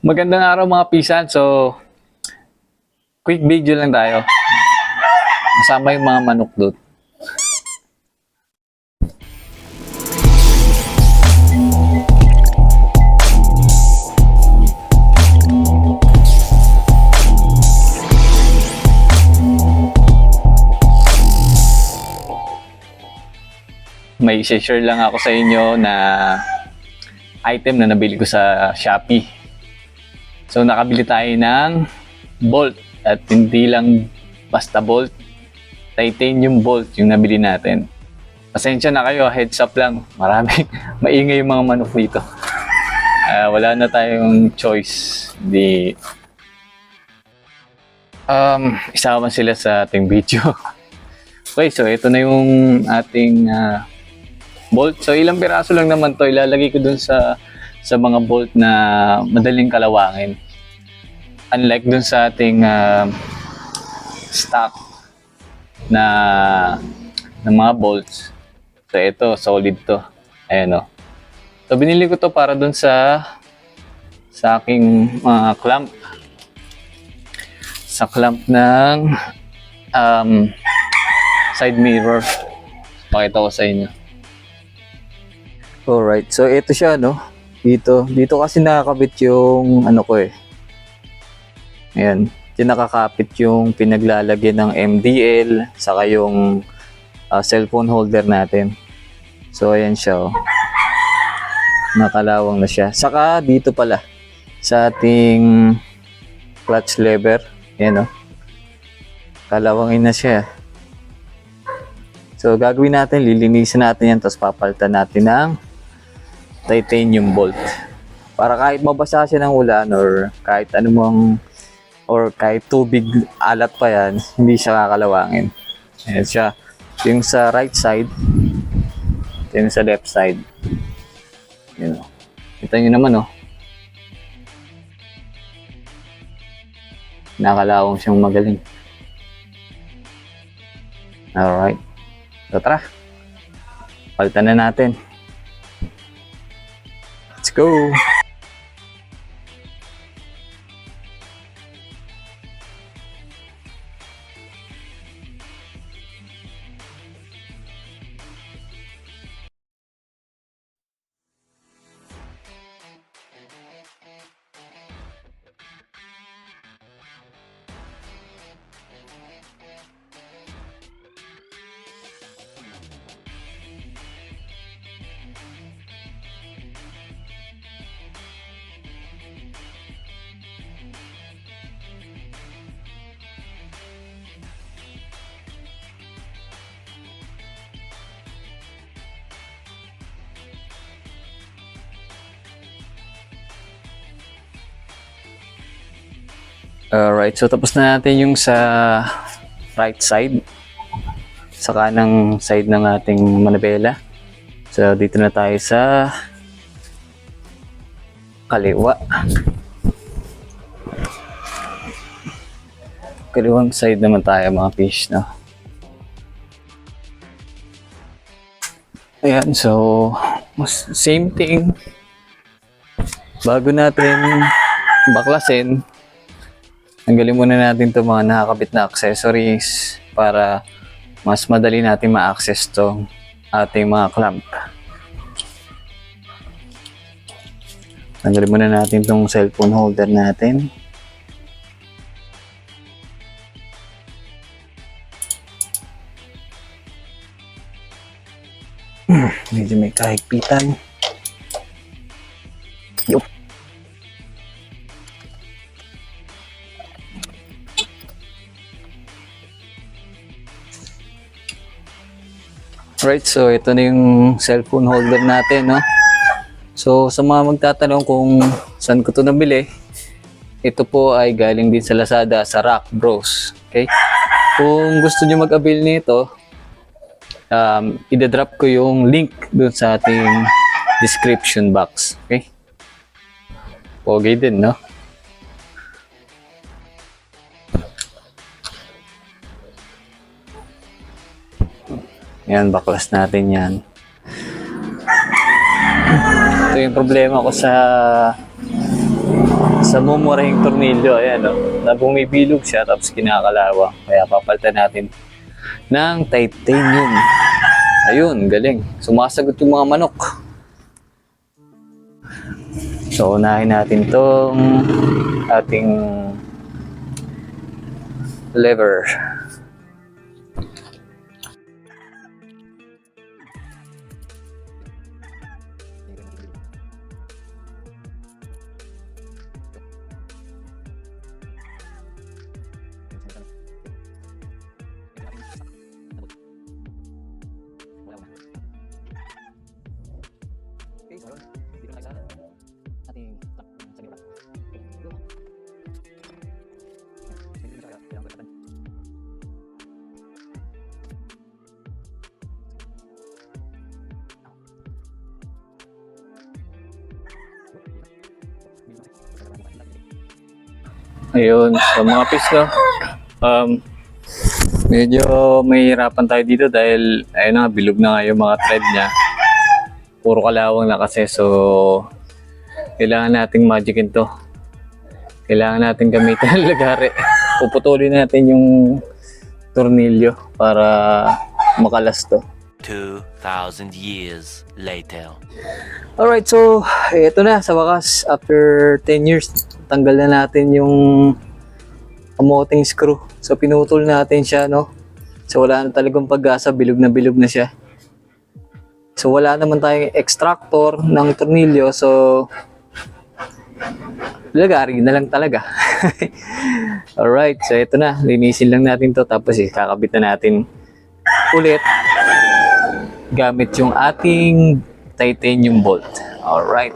Magandang araw mga pisan. So, quick video lang tayo. Masama yung mga manok doon. May share lang ako sa inyo na item na nabili ko sa Shopee. So nakabili tayo ng bolt at hindi lang basta bolt, titanium bolt yung nabili natin. Pasensya na kayo, heads up lang. Maingay yung mga manok dito. Wala na tayong choice. Hindi isama sila sa ating video. Okay, so ito na yung ating bolt. So ilang piraso lang naman to, ilalagay ko dun sa mga bolt na madaling kalawangin. Unlike dun sa ating stock na mga bolts. So ito, solid to. Ayan o. So binili ko to para dun sa aking mga clamp. Sa clamp ng side mirror. Pakita ko sa inyo. Alright, so ito siya, no? Dito kasi nakakabit yung ano ko eh. Ayan, dito nakakapit yung pinaglalagyan ng MDL saka yung cellphone holder natin. So ayan siya, oh. Nakalawang na siya. Saka dito pala sa ating clutch lever, ayan, oh. Kalawangin na siya. So gagawin natin, lilinisin natin yan, tapos papalitan natin ng titanium bolt para kahit mabasa siya ng ulan or kahit anumang or kahit tubig alat pa yan, hindi siya kakalawangin. Ayan siya, yung sa right side, yung sa left side. Yun, kita nyo naman, oh, nakalawang siyang magaling. Alright, so tara, palitan na natin. Let's go! Alright, so tapos na natin yung sa right side, sa kanang side ng ating manabela. So dito na tayo sa kaliwa. Kaliwang side naman tayo mga fish, no? Ayan, so same thing. Bago natin baklasin, tanggalin muna natin itong mga nakakabit na accessories para mas madali natin ma-access itong ating mga clamp. Tanggalin muna natin itong cellphone holder natin. Medyo may kahigpitan. Yup. Right, so ito na yung cellphone holder natin, no? So sa mga magtatanong kung saan ko ito nabili, ito po ay galing din sa Lazada, sa Rock Bros. Okay? Kung gusto nyo mag-avail nito, i-drop ko yung link dun sa ating description box. Okay? Pogi din, no? Yan, baklas natin yan. Ito yung problema ko sa sa mumurahing tornilyo. Ayan, oh, na bumibilog siya tapos kinakalawang. Kaya papalitan natin ng titanium. Ayun, galing. Sumasagot yung mga manok. So, unahin natin tong ating lever. Ayun, so mga pis, no? Medyo mahihirapan tayo dito dahil ayun na, bilog na nga yung mga thread niya. Puro kalawang na kasi, so kailangan nating magicin to. Kailangan natin gamitin ng lagari. Puputulin natin yung tornilyo para makalas to. 2,000 years later. Alright, so ito na sa wakas. After 10 years, tanggal na natin yung kamoting screw. So pinutol natin siya, no? So wala na talagang pag-asa, bilog na siya. So wala naman tayong extractor ng tornilyo, so lagari na lang talaga. Alright, so ito na, linisin lang natin to tapos kakabit na natin ulit gamit yung ating titanium bolt. Alright.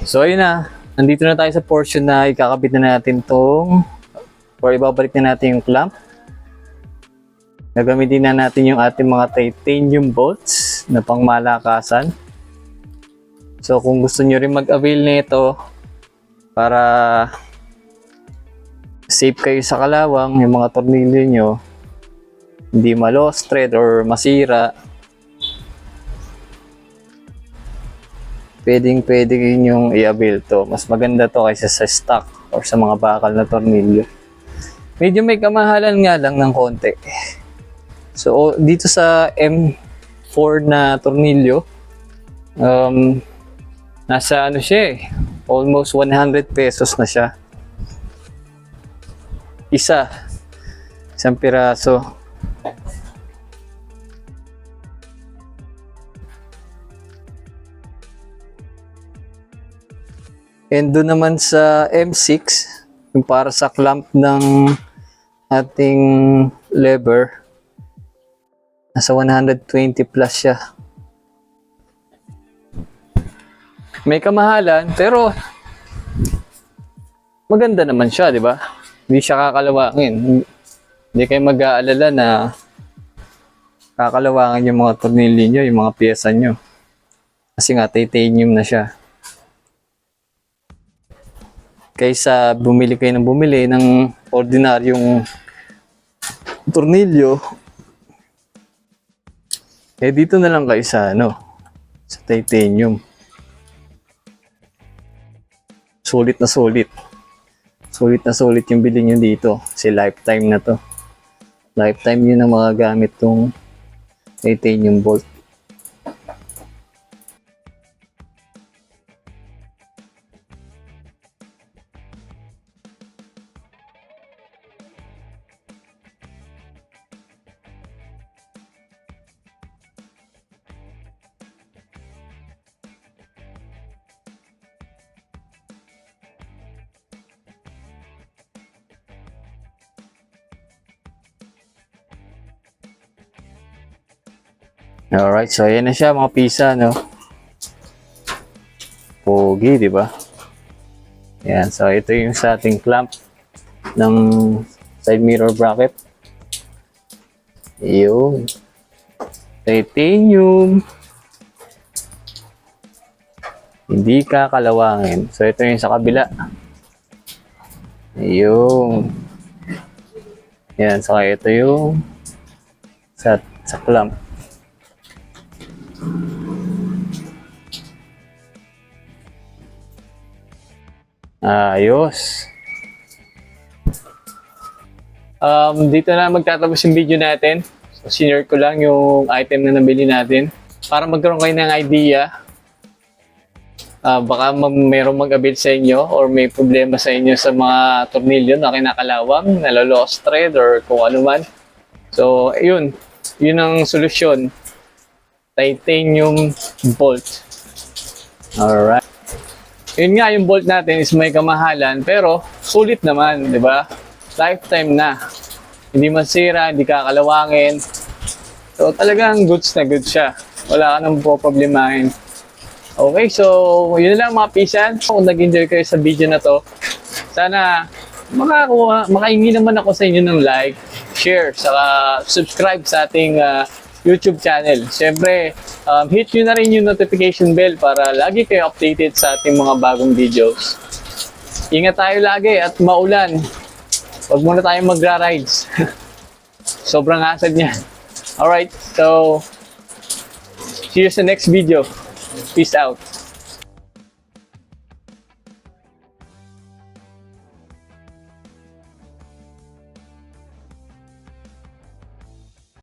So ayun na, nandito na tayo sa portion na ikakabit na natin tong or ibabalik na natin yung clamp. Gagamitin na natin yung ating mga titanium bolts na pangmalakasan. So kung gusto nyo rin mag-avail nito para safe kayo sa kalawang, yung mga tornilyo nyo hindi ma-lost thread or masira, pwede yung i-avail to. Mas maganda to kaysa sa stock or sa mga bakal na tornilyo. Medyo may kamahalan nga lang ng konti. So dito sa M4 na tornilyo, nasa ano siya almost 100 pesos na siya. Isang piraso. And doon naman sa M6, yung para sa clamp ng ating lever, nasa 120 plus siya. May kamahalan, pero maganda naman siya, di ba? Hindi siya kakalawangin. Hindi kayo mag-aalala na kakalawangin yung mga tornilyo nyo, yung mga pyesa nyo. Kasi nga, titanium na siya. Kaysa bumili kayo ng ordinaryong tornilyo, dito na lang kayo sa sa titanium. Sulit na sulit. Sulit na sulit yung bilhin nyo dito. Kasi lifetime na to. Lifetime yun ang mga gamit tong titanium bolt. Alright, so ayan na siya mga pisa, no? Pogi, di ba? Ayan, so ito yung sa ating clamp ng side mirror bracket. Yun. Titanium. Hindi kakalawangin. So ito yung sa kabila. Ayun. Yan, saka ito yung sa clamp. Ayos. Dito na magtatapos yung video natin. So, sinare ko lang yung item na nabili natin para magkaroon kayo ng idea. Baka mayroong mag-avail sa inyo or may problema sa inyo sa mga tornilyo na kinakalawang, nalolost thread or kung ano man. So, yun ang solusyon. Titanium bolt. Alright. Yun nga, yung bolt natin is may kamahalan pero sulit naman, di ba? Lifetime na. Hindi masira, hindi kakalawangin. So, talagang goods na goods siya. Wala ka nang problemahin. Okay, so yun lang mga pisan. Kung nag-enjoy kayo sa video na to, sana makahingi naman ako sa inyo ng like, share, saka subscribe sa ating YouTube channel. Siyempre, hit nyo na rin yung notification bell para lagi kayo updated sa ating mga bagong videos. Ingat tayo lagi at maulan. Huwag muna tayong magra-rides. Sobrang asad niyan. Alright, so see you sa next video. Peace out.